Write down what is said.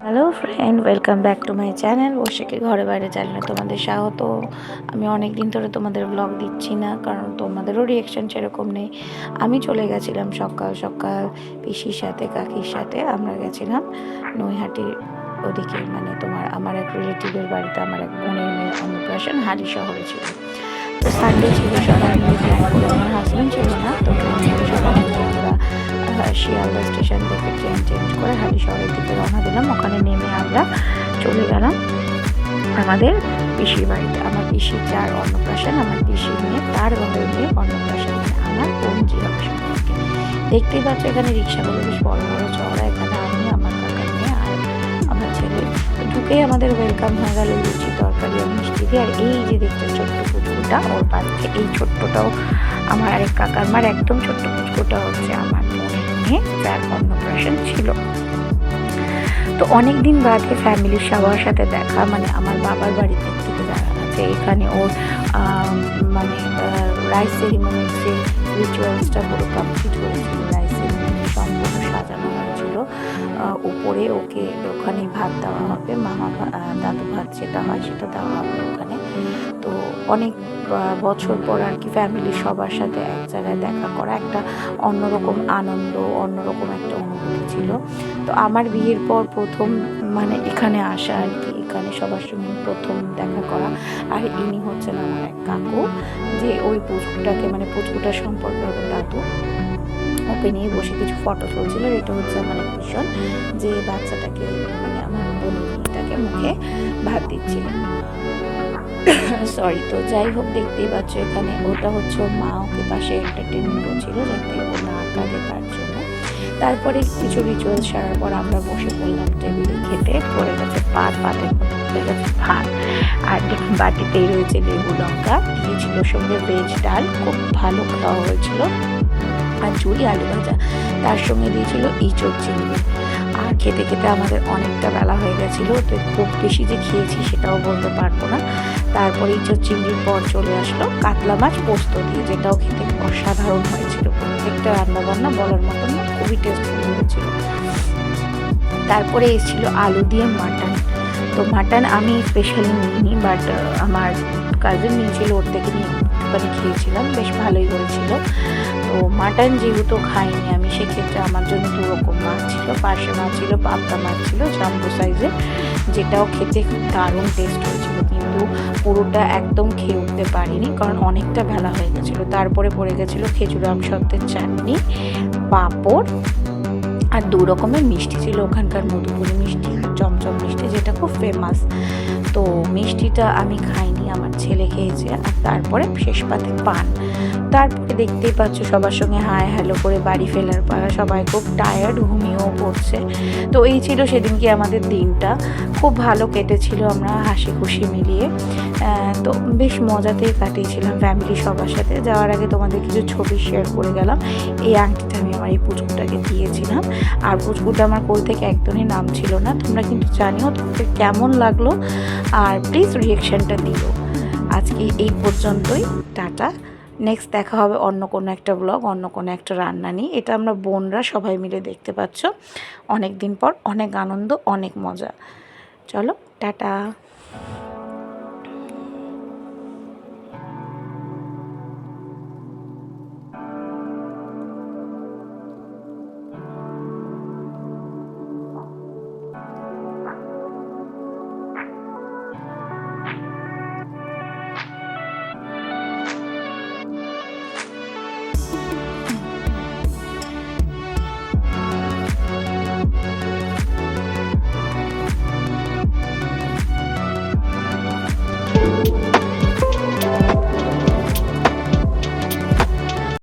Hello friend, welcome back to my channel. বসেকে ঘরে বাইরে চ্যানেলে তোমাদের স্বাগত। আমি অনেক দিন ধরে তোমাদের ব্লগ দিচ্ছি না, কারণ তোমাদেরও রিয়েকশন সেরকম নেই। আমি চলে গেছিলাম সকাল সকাল পিসির সাথে, কাকির সাথে। আমরা গেছিলাম নৈহাটির ওদিকে, মানে আমার এক রিলেটিভের বাড়িতে। আমার এক বোনের মেয়ের অন্নপ্রাশন হালি শহরে ছিল। তো সানডে ছিল, সবাই মিলে প্ল্যান করে, আমার হাজব্যান্ড ছিল না, তো প্ল্যান করে সবাই মিলে আমরা শিয়ালদা স্টেশন থেকে ট্রেন চেঞ্জ করে হালি শহরের দিকে রওনা দিলাম। ওখানে নেমে আমরা চলে গেলাম আমাদের পিসির বাড়িতে। আমার পিসির যার অন্নপ্রাশন, আমার পিসির মেয়ে তার ঘরের মেয়ে অন্নপ্রাশন, মানে আমার বোন জিরো সম্পর্কে। দেখতেই পাচ্ছ এখানে রিক্সাগুলো বেশ বড় বড় চড়া। এখানে আমি, আমার কাকার মেয়ে আর আমার ছেলে। ঢুকেই আমাদের ওয়েলকাম হয়ে গেল লুচি, তরকারি আর মিষ্টি দিয়ে। আর এই যে দেখছো ছোট্ট পুচকুটা, ওর বাচ্চা, এই ছোট্টটাও আমার আরেক কাকার মার একদম ছোট্ট পুচকুটা হচ্ছে আমার বোনের মেয়ে, যার অন্নপ্রাশন ছিল। তো অনেক দিন বাদে ফ্যামিলির সবার সাথে দেখা, মানে আমার বাবার বাড়ির দিক থেকে যারা আছে এখানে, ওর মানে রাইস সেরিমনির যে রিচুয়ালসটা পুরো কমপ্লিট হয়েছিল। রাইস সেরিমনি সম্পূর্ণ সাজানো হয়েছিল। উপরে ওকে ওখানে ভাত দেওয়া হবে, দাদু ভাত যেটা হয় সেটা দেওয়া হবে ওখানে। তো অনেক বছর পর আর কি ফ্যামিলির সবার সাথে এক জায়গায় দেখা করা একটা অন্যরকম আনন্দ, অন্যরকম একটা অনুভূতি ছিল। তো আমার বিয়ের পর প্রথম মানে এখানে আসা আর কি, এখানে সবার সঙ্গে প্রথম দেখা করা। আর ইনি হচ্ছেন আমার এক কাকু, যে ওই পুচকুটাকে, মানে পুচকুটার সম্পর্কে হবে দাদু, ওকে নিয়ে বসে কিছু ফটো চলছিল। এটা হচ্ছে আমার ভীষণ, যে বাচ্চাটাকে, মানে আমার বোনটাকে মুখে ভাত দিচ্ছিল। সরি। তো যাই হোক, দেখতেই পাচ্ছ এখানে ওটা হচ্ছে ওর মা, ওকে পাশে একটা টেনে করছিল যাতে ও না কাঁদে তার জন্য। তারপরে কিছু রিচুয়াল সারার পর আমরা বসে পড়লাম টেবিলে খেতে। পড়ে গেছে পাতের মধ্যে পড়ে গেছে ভাত, আর বাটিতেই রয়েছে লেবু লঙ্কা, দিয়েছিল সঙ্গে ভেজ ডাল, খুব ভালো খাওয়া হয়েছিল। আর ঝুড়ি আলু ভাজা, তার সঙ্গে দিয়েছিল ইঁচড় চিংড়ি। আর খেতে খেতে আমাদের অনেকটা বেলা হয়ে গেছিলো, তো খুব বেশি যে খেয়েছি সেটাও বলতে পারবো না। তারপরে ইঁচড় চিংড়ির পর চলে আসলো কাতলা মাছ পোস্ত দিয়ে, যেটাও খেতে অসাধারণ হয়েছিল। প্রত্যেকটা রান্নাবান্না বলার মতন না, খুবই টেস্টফুল হয়েছিল। তারপরে এসেছিল আলু দিয়ে মাটন। তো মাটন আমি স্পেশালি নিইনি, বাট আমার কাজিন নিয়েছিল, ওর থেকে নিয়ে একটুখানি খেয়েছিলাম, বেশ ভালোই হয়েছিল। তো মাটন যেহেতু খাইনি আমি, সেক্ষেত্রে আমার জন্য দু রকম মাছ ছিল, পার্শে মাছ ছিল, পাবদা মাছ ছিল জাম্বো সাইজের, যেটাও খেতে খুব দারুণ টেস্ট হয়েছিল। কিন্তু পুরোটা একদম খেয়ে উঠতে পারিনি, কারণ অনেকটা বেলা হয়ে গেছিলো। তারপরে পড়ে গেছিলো খেজুর আমসত্ত্বের চাটনি, পাঁপড়, আর দু রকমের মিষ্টি ছিল ওখানকার, মধুপুরি মিষ্টি আর চমচম মিষ্টি, যেটা খুব ফেমাস। তো মিষ্টিটা আমি খাইনি, আমার ছেলে খেয়েছে। আর তারপরে শেষ পাতে পান। তারপরে দেখতেই পাচ্ছ সবার সঙ্গে হাই হ্যালো করে বাড়ি ফেরার পালা, সবাই খুব টায়ার্ড, ঘুমিয়েও পড়ছে। তো এই ছিল সেদিনকে আমাদের দিনটা, খুব ভালো কেটেছিল, আমরা হাসি খুশি মিলিয়ে। তো বেশ মজাতেই কাটিয়েছিলাম ফ্যামিলি সবার সাথে। যাওয়ার আগে তোমাদের কিছু ছবি শেয়ার করে গেলাম। এই আংটিটা আমি আমার এই পুচকুটাকে দিয়েছিলাম, আর পুচকুটা আমার কোল থেকে একদমই নাম ছিল না। তোমরা কিন্তু জানিও তোমাদের কেমন লাগলো, আর প্লিজ রিয়েকশানটা দিও। আজকে এই পর্যন্তই, টাটা। নেক্সট দেখা হবে অন্য কোনো একটা ব্লগ, অন্য কোনো একটা রান্না নিয়ে। এটা আমরা বোনরা সবাই মিলে দেখতে পাচ্ছ, অনেক দিন পর অনেক আনন্দ, অনেক মজা। চলো টাটা।